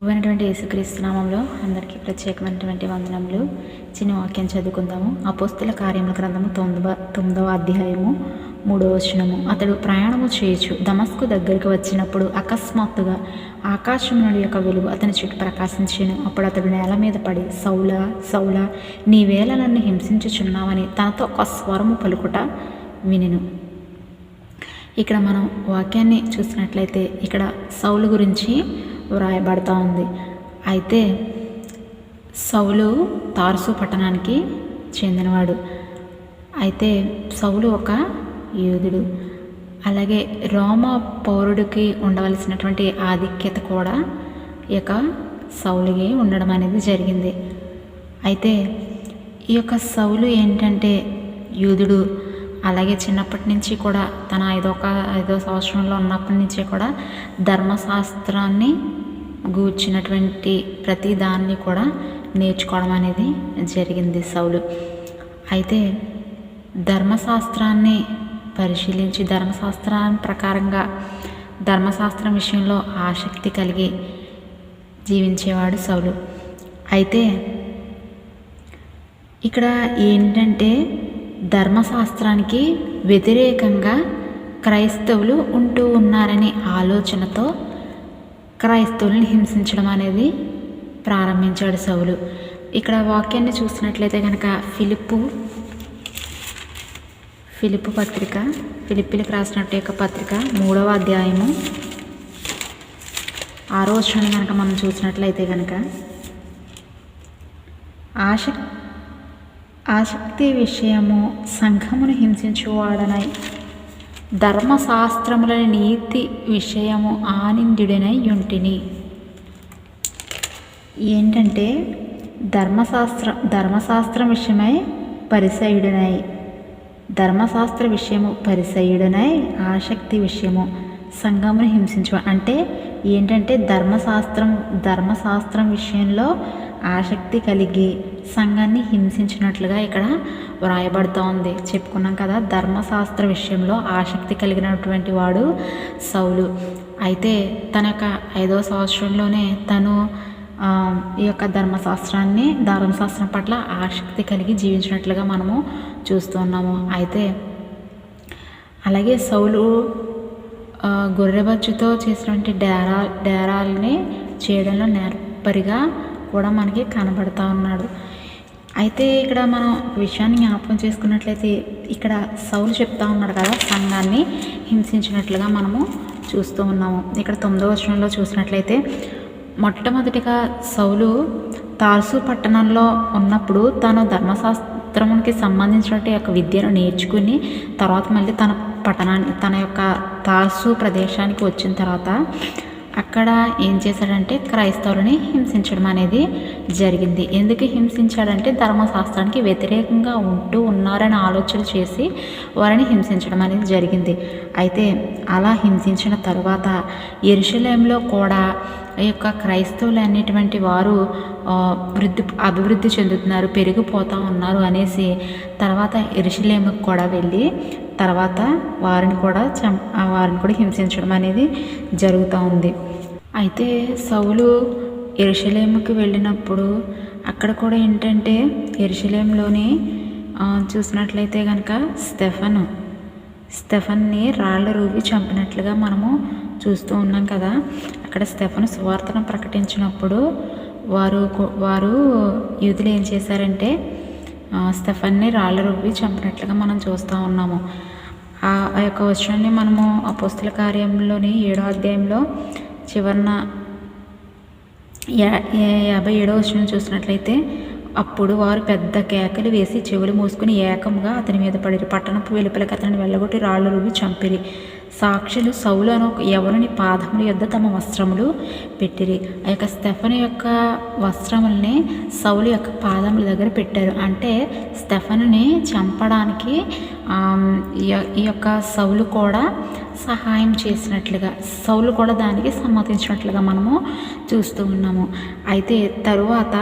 ప్రభువైనటువంటి యేసుక్రీస్తు నామంలో అందరికీ ప్రత్యేకమైనటువంటి వందనములు. చిన్న వాక్యం చదువుకుందాము. అపోస్తల కార్యముల గ్రంథము 9వ అధ్యాయము 3వ వచనము. అతడు ప్రయాణము చేయొచ్చు దమస్కు దగ్గరికి వచ్చినప్పుడు అకస్మాత్తుగా ఆకాశం నుండి యొక్క వెలుగు అతని చుట్టూ ప్రకాశించెను. అప్పుడు అతడు నేల మీద పడి, సౌలా సౌలా, నీవేళ నన్ను హింసించుచున్నావని తనతో ఒక స్వరము పలుకుట వినెను. ఇక్కడ మనం వాక్యాన్ని చూసినట్లయితే ఇక్కడ సౌలు గురించి వ్రాయబడతా ఉంది. అయితే సౌలు తార్సు పట్టణానికి చెందినవాడు. అయితే సౌలు ఒక యూదుడు. అలాగే రోమ పౌరుడికి ఉండవలసినటువంటి ఆధిక్యత కూడా ఈ యొక్క సౌలుకి ఉండడం అనేది జరిగింది. అయితే ఈ యొక్క సౌలు ఏంటంటే యూదుడు. అలాగే చిన్నప్పటి నుంచి కూడా తన ఐదో సంవత్సరంలో ఉన్నప్పటి నుంచే కూడా ధర్మశాస్త్రాన్ని గూర్చినటువంటి ప్రతి దాన్ని కూడా నేర్చుకోవడం అనేది జరిగింది సౌలు. అయితే ధర్మశాస్త్రాన్ని పరిశీలించి ధర్మశాస్త్రం ప్రకారంగా ధర్మశాస్త్రం విషయంలో ఆసక్తి కలిగి జీవించేవాడు సౌలు. అయితే ఇక్కడ ఏంటంటే ధర్మశాస్త్రానికి వ్యతిరేకంగా క్రైస్తవులు ఉంటూ ఉన్నారనే ఆలోచనతో క్రైస్తవులను హింసించడం అనేది ప్రారంభించాడు సౌలు. ఇక్కడ వాక్యాన్ని చూసినట్లయితే కనుక ఫిలిప్పు పత్రిక, ఫిలిప్పీలకు రాసినట్టు యొక్క పత్రిక 3వ అధ్యాయము 6వ వచనం కనుక మనం చూసినట్లయితే కనుక ఆసక్తి విషయము సంఘమును హింసించువాడనై ధర్మశాస్త్రముల నీతి విషయము ఆనందుడనై యుంటిని. ఏంటంటే ధర్మశాస్త్రం విషయమై పరిసయుడనై, ధర్మశాస్త్ర విషయము పరిసయుడనై ఆసక్తి విషయము సంఘమును హింసించు. అంటే ఏంటంటే ధర్మశాస్త్రం విషయంలో ఆసక్తి కలిగి సంఘాన్ని హింసించినట్లుగా ఇక్కడ వ్రాయబడుతూ ఉంది. చెప్పుకున్నాం కదా, ధర్మశాస్త్ర విషయంలో ఆసక్తి కలిగినటువంటి వాడు సౌలు. అయితే తన యొక్క 5వ సంవత్సరంలోనే తను ఈ యొక్క ధర్మశాస్త్రం పట్ల ఆసక్తి కలిగి జీవించినట్లుగా మనము చూస్తూ ఉన్నాము. అయితే అలాగే సౌలు గొర్రెబచ్చుతో చేసినటువంటి డేరాల్ని చేయడంలో నేర్పరిగా కూడా మనకి కనబడతా ఉన్నాడు. అయితే ఇక్కడ మనం విషయాన్ని జ్ఞాపకం చేసుకున్నట్లయితే ఇక్కడ సౌలు చెప్తా ఉన్నాడు కదా, సంఘాన్ని హింసించినట్లుగా మనము చూస్తూ ఉన్నాము. ఇక్కడ 9వ వచనంలో చూసినట్లయితే మొట్టమొదటిగా సౌలు తార్సు పట్టణంలో ఉన్నప్పుడు తాను ధర్మశాస్త్రమునికి సంబంధించినట్టు యొక్క విద్యను నేర్చుకుని తర్వాత మళ్ళీ తన యొక్క తార్సు ప్రదేశానికి వచ్చిన తర్వాత అక్కడ ఏం చేశాడంటే క్రైస్తవులని హింసించడం అనేది జరిగింది. ఎందుకు హింసించాడంటే ధర్మశాస్త్రానికి వ్యతిరేకంగా ఉంటూ ఉన్నారని ఆలోచన చేసి వారిని హింసించడం అనేది జరిగింది. అయితే అలా హింసించిన తర్వాత యెరూషలేములో కూడా ఈ యొక్క క్రైస్తవులు అనేటువంటి వారు అభివృద్ధి చెందుతున్నారు, పెరిగిపోతూ ఉన్నారు అనేసి తర్వాత యెరూషలేముకు కూడా వెళ్ళి తర్వాత వారిని కూడా హింసించడం అనేది జరుగుతూ ఉంది. అయితే సౌలు యెరూషలేముకి వెళ్ళినప్పుడు అక్కడ కూడా ఏంటంటే యెరూషలేములోని చూసినట్లయితే కనుక స్టెఫన్ని రాళ్ళ రువ్వి చంపినట్లుగా మనము చూస్తూ ఉన్నాం కదా. అక్కడ స్టెఫను సువార్తను ప్రకటించినప్పుడు వారు యూదులు ఏం చేశారంటే స్టెఫన్ని రాళ్ళ రువ్వి చంపినట్లుగా మనం చూస్తూ ఉన్నాము. ఆ యొక్క వచనాన్ని మనము అపోస్తల కార్యంలోని 7వ అధ్యాయంలో చివరన 57వ వచనం చూసినట్లయితే అప్పుడు వారు పెద్ద కేకలు వేసి చెవులు మూసుకుని ఏకంగా అతని మీద పడిరి. పట్టణపు వెలుపలకి అతనిని వెళ్ళగొట్టి రాళ్ళు రువ్వి చంపిరి. సాక్షులు సౌలు అను ఎవరిని పాదముల యొద్ద తమ వస్త్రములు పెట్టిరి. ఆ యొక్క స్టెఫను యొక్క వస్త్రముల్ని సౌలు యొక్క పాదముల దగ్గర పెట్టారు. అంటే స్టెఫనుని చంపడానికి ఈ యొక్క సౌలు కూడా సహాయం చేసినట్లుగా, సౌలు కూడా దానికి సమ్మతించినట్లుగా మనము చూస్తూ ఉన్నాము. అయితే తరువాత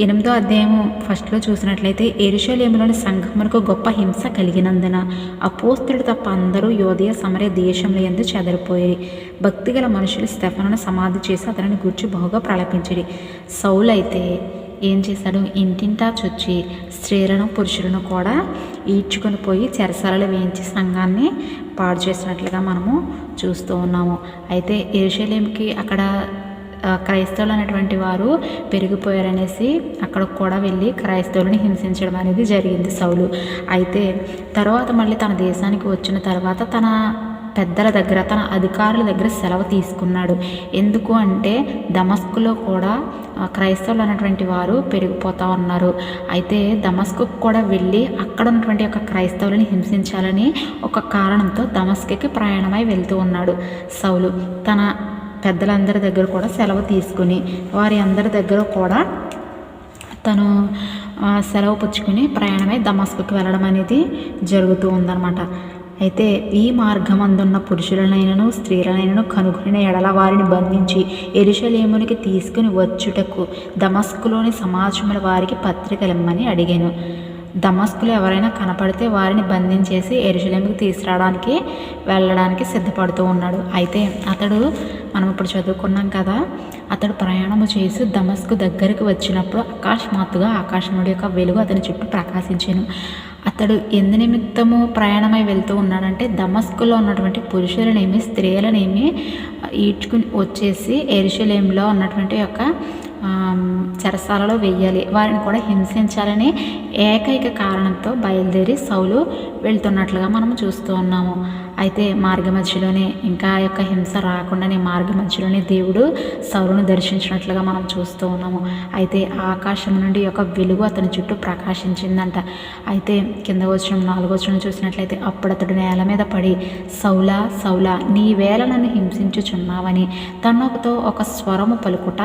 8వ అధ్యాయము ఫస్ట్లో చూసినట్లయితే యెరూషలేములోని సంఘమునకు గొప్ప హింస కలిగినందున అపోస్తలుడు తప్ప అందరూ యోదయ సమరయ దేశంలో యందు చెదరిపోయి భక్తిగల మనుషులు స్టెఫనును సమాధి చేసి అతనిని గూర్చి బహుగా ప్రలాపించిరి. సౌలు అయితే ఏం చేశాడు? ఇంటింటా చొచ్చి స్త్రీలను పురుషులను కూడా ఈడ్చుకొని పోయి చెరసాలలో వేయించి సంఘాన్ని పాడు చేసినట్లుగా మనము చూస్తూ ఉన్నాము. అయితే యెరూషలేముకి అక్కడ క్రైస్తవులు అనేటువంటి వారు పెరిగిపోయారనేసి అక్కడికి కూడా వెళ్ళి క్రైస్తవులను హింసించడం అనేది జరిగింది సౌలు. అయితే తర్వాత మళ్ళీ తన దేశానికి వచ్చిన తర్వాత తన పెద్దల దగ్గర, తన అధికారుల దగ్గర సెలవు తీసుకున్నాడు. ఎందుకు అంటే దమస్కులో కూడా క్రైస్తవులు అనేటువంటి వారు పెరిగిపోతూ ఉన్నారు. అయితే దమస్కుకు కూడా వెళ్ళి అక్కడ ఉన్నటువంటి ఒక క్రైస్తవులని హింసించాలని ఒక కారణంతో దమస్కుకి ప్రయాణమై వెళ్తూ ఉన్నాడు సౌలు. తన పెద్దలందరి దగ్గర కూడా సెలవు తీసుకుని వారి అందరి దగ్గర కూడా తను సెలవు పుచ్చుకుని ప్రయాణమై దమస్కుకి వెళ్ళడం అనేది జరుగుతూ ఉందన్నమాట. అయితే ఈ మార్గమందున్న పురుషులనైనను స్త్రీలనైనను కనుగొనిన ఎడల వారిని బంధించి యెరూషలేమునికి తీసుకుని వచ్చుటకు దమస్కులోని సమాజముల వారికి పత్రికలిమ్మని అడిగాను. దమస్కులో ఎవరైనా కనపడితే వారిని బంధించేసి యెరూషలేముకి తీసుకురావడానికి వెళ్ళడానికి సిద్ధపడుతూ ఉన్నాడు. అయితే అతడు మనం ఇప్పుడు చదువుకున్నాం కదా, అతడు ప్రయాణము చేసి దమస్కు దగ్గరికి వచ్చినప్పుడు అకస్మాత్తుగా ఆకాశముడి యొక్క వెలుగు అతని చుట్టూ ప్రకాశించాను. అతడు ఎందు నిమిత్తము ప్రయాణమై వెళ్తూ ఉన్నాడంటే దమస్కులో ఉన్నటువంటి పురుషులనేమి స్త్రీలనేమి ఈడ్చుకుని వచ్చేసి యెరూషలేములో ఉన్నటువంటి యొక్క చెరసాలలో వెయ్యాలి, వారిని కూడా హింసించాలని ఏకైక కారణంతో బయలుదేరి సౌలు వెళ్తున్నట్లుగా మనం చూస్తూ ఉన్నాము. అయితే మార్గ మధ్యలోనే ఇంకా యొక్క హింస రాకుండానే మార్గ మధ్యలోనే దేవుడు సౌలును దర్శించినట్లుగా మనం చూస్తూ ఉన్నాము. అయితే ఆకాశం నుండి యొక్క వెలుగు అతని చుట్టూ ప్రకాశించిందంట. అయితే కింద వచ్చిన 4వ వచనం చూసినట్లయితే అప్పుడు అతడు నేల మీద పడి సౌలా సౌలా నీ వేళ నన్ను హింసించుచున్నావని తనతో ఒక స్వరము పలుకుట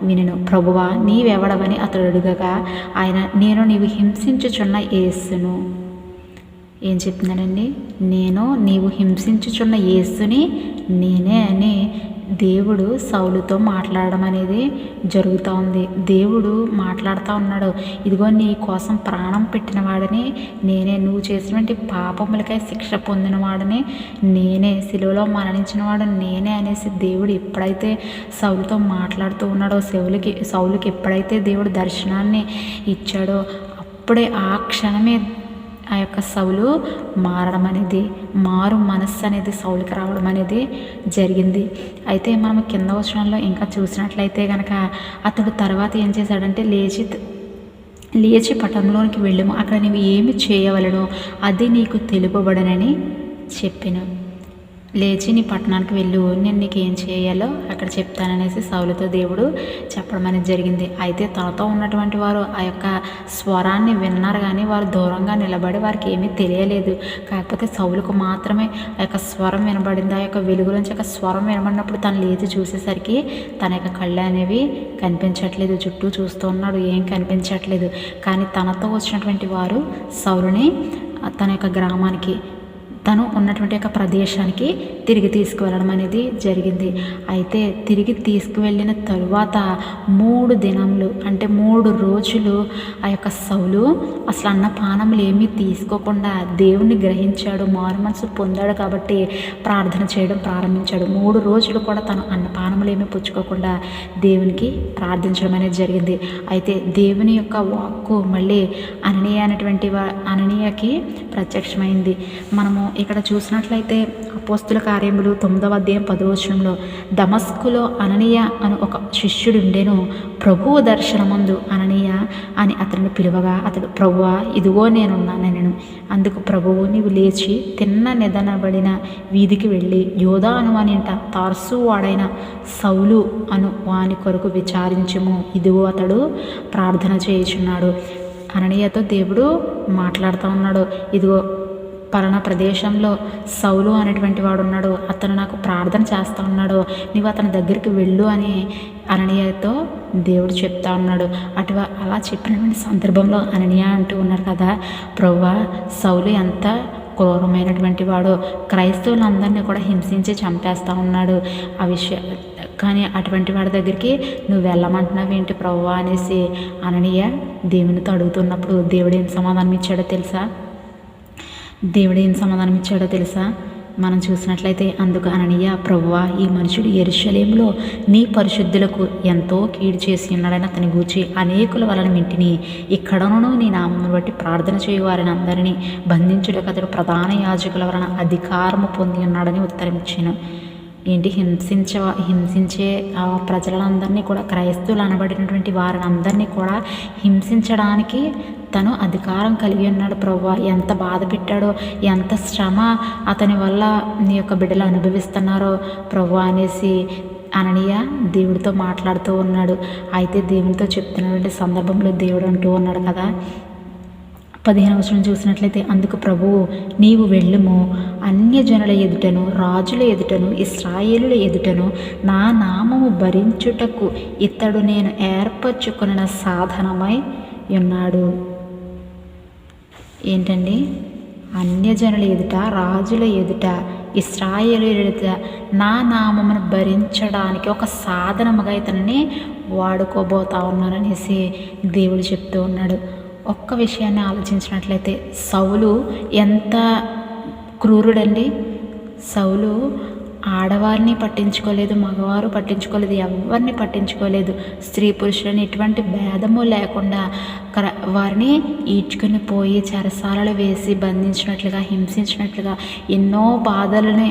వినెను. ప్రభువా నీవెవడవని అతడు అడుగగా ఆయన నేను నీవు హింసించుచున్న యేసును. ఏం చెప్తున్నాడండి? నీవు హింసించుచున్న యేసుని నేనే అని దేవుడు సౌలుతో మాట్లాడడం అనేది జరుగుతూ ఉంది. దేవుడు మాట్లాడుతూ ఉన్నాడు, ఇదిగో నీ కోసం ప్రాణం పెట్టిన వాడిని నేనే, నువ్వు చేసినటువంటి పాపములకై శిక్ష పొందిన వాడిని నేనే, శిలువలో మరణించిన వాడు నేనే అనేసి దేవుడు ఎప్పుడైతే సౌలుతో మాట్లాడుతూ ఉన్నాడో, సౌలుకి ఎప్పుడైతే దేవుడు దర్శనాన్ని ఇచ్చాడో అప్పుడే ఆ క్షణమే ఆ యొక్క సౌలు మారడం అనేది, మారు మనస్సు అనేది సౌలుకి రావడం అనేది జరిగింది. అయితే మనం కింద వచనంలో ఇంకా చూసినట్లయితే కనుక అతడు తర్వాత ఏం చేశాడంటే లేచి పట్టణంలోనికి వెళ్ళము, అక్కడ నీవు ఏమి చేయవలనో అది నీకు తెలుపబడనని చెప్పాను. లేచి నీ పట్టణానికి వెళ్ళు, నేను నీకు ఏం చేయాలో అక్కడ చెప్తాననేసి సౌలుతో దేవుడు చెప్పడం అనేది జరిగింది. అయితే తనతో ఉన్నటువంటి వారు ఆ యొక్క స్వరాన్ని విన్నారు, కానీ వారు దూరంగా నిలబడి వారికి ఏమీ తెలియలేదు. కాకపోతే సౌలుకు మాత్రమే ఆ యొక్క స్వరం వినబడింది. ఆ యొక్క వెలుగులోంచి ఒక స్వరం వినబడినప్పుడు తను లేచి చూసేసరికి తన యొక్క కళ్ళు అనేవి కనిపించట్లేదు. చుట్టూ చూస్తూ ఉన్నాడు, ఏం కనిపించట్లేదు. కానీ తనతో వచ్చినటువంటి వారు సౌలుని తన యొక్క గ్రామానికి, తను ఉన్నటువంటి యొక్క ప్రదేశానికి తిరిగి తీసుకువెళ్ళడం అనేది జరిగింది. అయితే తిరిగి తీసుకువెళ్ళిన తరువాత 3 దినములు అంటే 3 రోజులు ఆ యొక్క సౌలు అసలు అన్నపానములు ఏమీ తీసుకోకుండా దేవుణ్ణి గ్రహించాడు, మారు మనసు పొందాడు కాబట్టి ప్రార్థన చేయడం ప్రారంభించాడు. 3 రోజులు కూడా తను అన్నపానములు ఏమీ పుచ్చుకోకుండా దేవునికి ప్రార్థించడం అనేది జరిగింది. అయితే దేవుని యొక్క వాక్కు మళ్ళీ అననీయకి ప్రత్యక్షమైంది. మనము ఇక్కడ చూసినట్లయితే అపోస్తుల కార్యములు 9వ అధ్యాయం 10వ వచనంలో దమస్కులో అననీయ అని ఒక శిష్యుడు ఉండెను. ప్రభువు దర్శనమందు అననీయ అని అతనిని పిలువగా అతడు ప్రభువా ఇదిగో నేనున్నానెను. అందుకు ప్రభువు నీవు లేచి తిన్న నిదనబడిన వీధికి వెళ్ళి యోధా అను అనింట తార్సు వాడైన సౌలు అను వాని కొరకు విచారించుము, ఇదిగో అతడు ప్రార్థన చేయుచున్నాడు. అననీయతో దేవుడు మాట్లాడుతూ ఉన్నాడు, ఇదిగో పలానా ప్రదేశంలో సౌలు అనేటువంటి వాడు ఉన్నాడు, అతను నాకు ప్రార్థన చేస్తూ ఉన్నాడు, నీవు అతని దగ్గరికి వెళ్ళు అని అననీయతో దేవుడు చెప్తా ఉన్నాడు. అలా చెప్పినటువంటి సందర్భంలో అననీయ అంటూ ఉన్నారు కదా, ప్రభువా సౌలు ఎంత క్రూరమైనటువంటి వాడు, క్రైస్తవులందరినీ కూడా హింసించి చంపేస్తూ ఉన్నాడు. కానీ అటువంటి వాడి దగ్గరికి నువ్వు వెళ్ళమంటున్నావు ఏంటి ప్రభువా అనేసి అననీయ దేవునితో అడుగుతున్నప్పుడు దేవుడు ఏం సమాధానం ఇచ్చాడో తెలుసా? మనం చూసినట్లయితే అందుకు అననీయ ప్రభువా, ఈ మనుషుడు యెరూషలేములో నీ పరిశుద్ధులకు ఎంతో కీడు చేసి ఉన్నాడని అతని గూర్చి అనేకుల వలన వింటిని. ఇక్కడను నీ నామమును బట్టి ప్రార్థన చేయు వారిని అందరినీ బంధించుటకు అతడు ప్రధాన యాజకుల వలన అధికారము పొంది ఉన్నాడని ఉత్తరం ఇచ్చాను. ఏంటి హింసించే ప్రజలందరినీ కూడా, క్రైస్తవులు అనబడినటువంటి వారిని అందరినీ కూడా హింసించడానికి తను అధికారం కలిగి ఉన్నాడు ప్రభువా. ఎంత బాధ పెట్టాడో, ఎంత శ్రమ అతని వల్ల నీ యొక్క బిడ్డలు అనుభవిస్తున్నారో ప్రభువా అనేసి అననీయ దేవుడితో మాట్లాడుతూ ఉన్నాడు. అయితే దేవునితో చెప్తున్నటువంటి సందర్భంలో దేవుడు అంటూ ఉన్నాడు కదా, 15వ వచనం చూసినట్లయితే అందుకు ప్రభువు, నీవు వెళ్ళుము, అన్యజనుల ఎదుటను రాజుల ఎదుటను ఇశ్రాయేలుల ఎదుటను నా నామము భరించుటకు ఇతడు నేను ఏర్పరచుకున్న సాధనమై ఉన్నాడు. ఏంటండి? అన్యజనుల ఎదుట రాజుల ఎదుట ఇశ్రాయేలుల ఎదుట నా నామమును భరించడానికి ఒక సాధనముగా ఇతనిని వాడుకోబోతా ఉన్నాననేసి దేవుడు చెప్తూ ఉన్నాడు. ఒక్క విషయాన్ని ఆలోచించినట్లయితే సౌలు ఎంత క్రూరుడండి. సౌలు ఆడవారిని పట్టించుకోలేదు, మగవారు పట్టించుకోలేదు, ఎవరిని పట్టించుకోలేదు. స్త్రీ పురుషులని ఎటువంటి భేదము లేకుండా వారిని ఈడ్చుకుని పోయి చెరసాలలో వేసి బంధించినట్లుగా, హింసించినట్లుగా, ఎన్నో బాధలని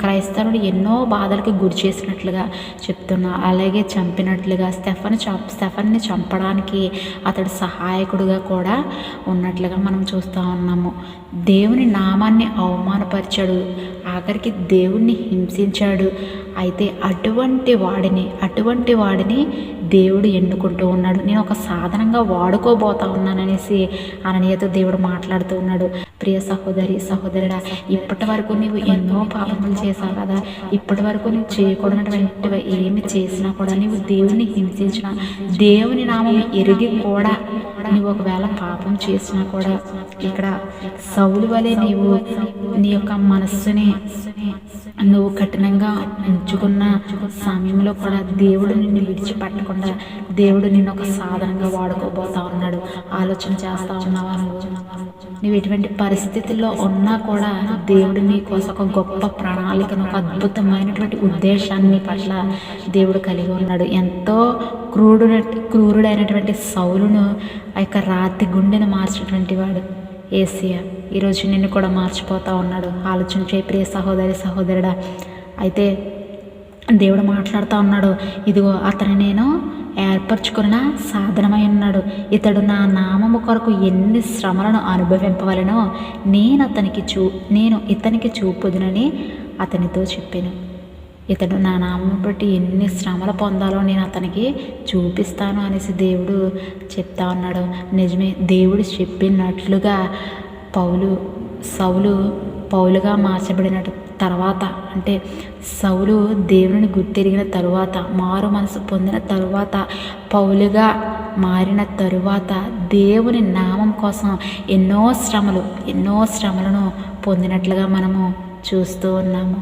క్రైస్తవుడు ఎన్నో బాధలకు గురి చేసినట్లుగా చెప్తున్నా. అలాగే చంపినట్లుగా స్టెఫన్ని చంపడానికి అతడు సహాయకుడుగా కూడా ఉన్నట్లుగా మనం చూస్తూ ఉన్నాము. దేవుని నామాన్ని అవమానపరిచాడు, ఆఖరికి దేవుణ్ణి హింసించాడు. అయితే అటువంటి వాడిని దేవుడు ఎన్నుకుంటూ ఉన్నాడు. నేను ఒక సాధనంగా వాడుకోబోతా ఉన్నాననేసి అననీయతో దేవుడు మాట్లాడుతూ ఉన్నాడు. ప్రియ సహోదరుడా, ఇప్పటి వరకు నీవు ఎన్నో పాపములు చేశావు కదా. ఇప్పటి వరకు నువ్వు చేయకూడనటువంటి ఏమి చేసినా కూడా, నీవు దేవుని హింసించిన, దేవుని నామం ఎరిగి కూడా నువ్వు ఒకవేళ పాపం చేసినా కూడా, ఇక్కడ సౌలు వలె నీవు నీ యొక్క మనస్సుని నువ్వు కఠినంగా ఉంచుకున్న సమయంలో కూడా దేవుడు నిన్ను విడిచిపెట్టకుండా దేవుడు నిన్ను ఒక సాధనంగా వాడుకోబోతా ఉన్నాడు. ఆలోచన చేస్తూ ఉన్నావా? నువ్వు ఎటువంటి పరిస్థితుల్లో ఉన్నా కూడా దేవుడు నీ కోసం ఒక గొప్ప ప్రణాళికను, ఒక అద్భుతమైనటువంటి ఉద్దేశాన్ని పట్ల దేవుడు కలిగి ఉన్నాడు. ఎంతో క్రూరుడైనటువంటి సౌలును ఆ యొక్క రాతి గుండెను మార్చినటువంటి వాడు యేసయ్య ఈరోజు నిన్ను కూడా మార్చిపోతా ఉన్నాడు. ఆలోచన చేయి ప్రియ సహోదరుడా. అయితే దేవుడు మాట్లాడుతూ ఉన్నాడు, ఇదిగో అతని నేను ఏర్పరచుకున్న సాధనమై ఉన్నాడు. ఇతడు నా నామము కొరకు ఎన్ని శ్రమలను అనుభవింపవలనో నేను ఇతనికి చూపుదునని అతనితో చెప్పాను. ఇతడు నా నామం బట్టి ఎన్ని శ్రమలు పొందాలో నేను అతనికి చూపిస్తాను అనేసి దేవుడు చెప్తా ఉన్నాడు. నిజమే, దేవుడు చెప్పినట్లుగా సౌలు పౌలుగా మార్చబడిన తర్వాత, అంటే సౌలు దేవుని గుర్తెరిగిన తరువాత, మారు మనసు పొందిన తరువాత, పౌలుగా మారిన తరువాత దేవుని నామం కోసం ఎన్నో శ్రమలను పొందినట్లుగా మనము చూస్తూ ఉన్నాము.